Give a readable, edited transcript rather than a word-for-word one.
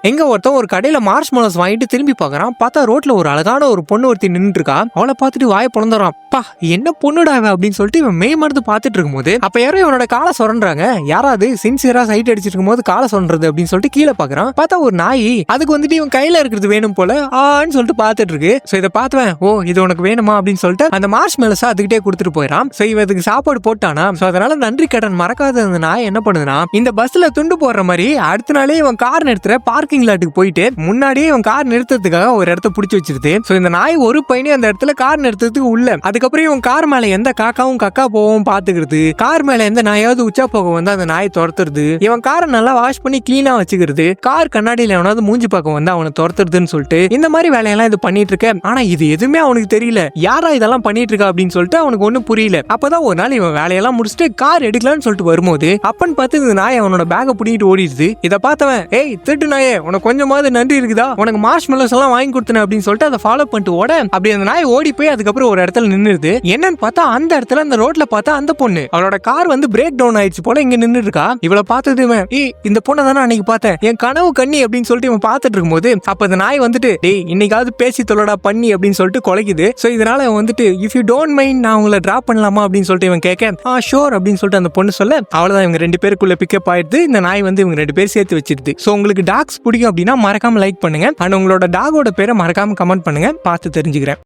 எங்க ஒருத்தன் ஒரு கடையில மார்ஷ்மெலோஸ் வாங்கிட்டு திரும்பி பாக்குறான். பார்த்தா ரோட்ல ஒரு அழகான ஒரு பொண்ணு ஒருத்தி நின்னுட்டு இருக்கா. அவளை பார்த்துட்டு வாயை பொழந்துறான். பா என்ன பொண்ணுடா அப்படின்னு சொல்லிட்டு இவன் மெய் மறந்து பார்த்துட்டு இருக்கும்போது அப்ப யாரோ இவனோட காலை சொல்றாங்க. யாராவது சின்சியரா சைட் அடிச்சிட்டு இருக்கும்போது காலை சொல்றது அப்படின்னு சொல்லிட்டு கீழே பாக்குறான். பார்த்தா ஒரு நாய். அதுக்கு வந்துட்டு இவன் கையில இருக்கிறது வேணும் போல ஆன்னு சொல்லிட்டு பார்த்துட்டு இருக்கு. சோ இதை பார்த்துவேன், ஓ இது உனக்கு வேணுமா அப்படின்னு சொல்லிட்டு அந்த மார்ஷ்மெலோஸ் அதுக்கிட்டே கொடுத்துட்டு போயிடான். சோ இவன் இதுக்கு சாப்பாடு போட்டானா. சோ அதனால நன்றி கடன் மறக்காத அந்த நாய் என்ன பண்ணுதுன்னா, இந்த பஸ்ல துண்டு போடுற மாதிரி அடுத்த நாளே இவன் கார் நிறுத்துற பார்க்கிங் லாட்டுக்கு போயிட்டு முன்னாடியே இவன் கார் நிறுத்துறதுக்காக ஒரு இடத்த பிடிச்சி வச்சிருது. சோ இந்த நாய் ஒரு பையனே அந்த இடத்துல கார் நிறுத்துறதுக்கு உள்ள. அதுக்கப்புறம் இவன் கார் மேல எந்த காக்காவும் கக்கா போகவும் பாத்துக்கிறது. கார் மேல எந்த நாயாவது உச்சா போக வந்து அந்த நாயை துரத்துறது. இவன் காரை நல்லா வாஷ் பண்ணி கிளீனா வச்சுக்கிறது. கார் கண்ணாடியில எவனாவது மூஞ்சி பார்க்க வந்து அவனை துரத்துறதுன்னு சொல்லிட்டு இந்த மாதிரி வேலையெல்லாம் இது பண்ணிட்டு இருக்க. ஆனா இது எதுவுமே அவனுக்கு தெரியல. யாரா இதெல்லாம் பண்ணிட்டு இருக்கா அப்படின்னு சொல்லிட்டு அவனுக்கு ஒன்னும் புரியல. அப்பதான் ஒரு நாள் இவன் வேலையெல்லாம் முடிச்சுட்டு கார் எடுக்கலாம்னு சொல்லிட்டு வரும்போது அப்பன்னு பார்த்து இந்த நாய் அவனோட பேக்கை பிடிக்கிட்டு ஓடிடுது. இதை பார்த்தவன், ஏய் திருட்டு நாயே, உனக்கு கொஞ்சமாவது நன்றி இருக்குதா, உனக்கு மார்ஷ்மெலோஸ் எல்லாம் வாங்கி கொடுத்தேன் அப்படின்னு சொல்லிட்டு அதை ஃபாலோ பண்ணிட்டு ஓட அப்படி அந்த நாய் ஓடி போய் அதுக்கப்புறம் ஒரு இடத்துல நின்னுது. என்னன்னு பார்த்தா அந்த இடத்துல அந்த ரோட்ல பார்த்தா அந்த பொண்ணு அவளோட கார் வந்து பிரேக் டவுன் ஆயிடுச்சு போல இங்க நின்று இருக்கா. இவளை பார்த்ததுமே, இந்த பொண்ணை தானே அன்னைக்கு பார்த்தேன், என் கனவு கண்ணி அப்படின்னு சொல்லிட்டு இவன் பார்த்துட்டு இருக்கும்போது அப்ப அந்த நாய் வந்துட்டு, டேய் இன்னைக்காவது பேசி தொல்லடா பண்ணி அப்படின்னு சொல்லிட்டு குலைக்குது. சோ இதனால அவன் வந்துட்டு, இஃப் யூ டோன்ட் மைண்ட் நான் உங்களை டிராப் பண்ணலாமா அப்படின்னு சொல்லிட்டு இவன் கேட்க, ஷோர் அப்படின்னு சொல்லிட்டு அந்த பொண்ணு சொல்ல அவ்வளவுதான் இவங்க ரெண்டு பேருக்குள்ள பிக்கப் ஆயிடுது. இந்த நாய் வந்து இவங்க ரெண்டு பேர் சேர்த்து வச்சிருது. சோ உங்களுக்கு டாக்ஸ் பிடிக்கும் அப்படின்னா மறக்காம லைக் பண்ணுங்க. அண்ட் உங்களோட டாகோட பேரை மறக்காம கமெண்ட் பண்ணுங்க, பார்த்து தெரிஞ்சுக்கிறேன்.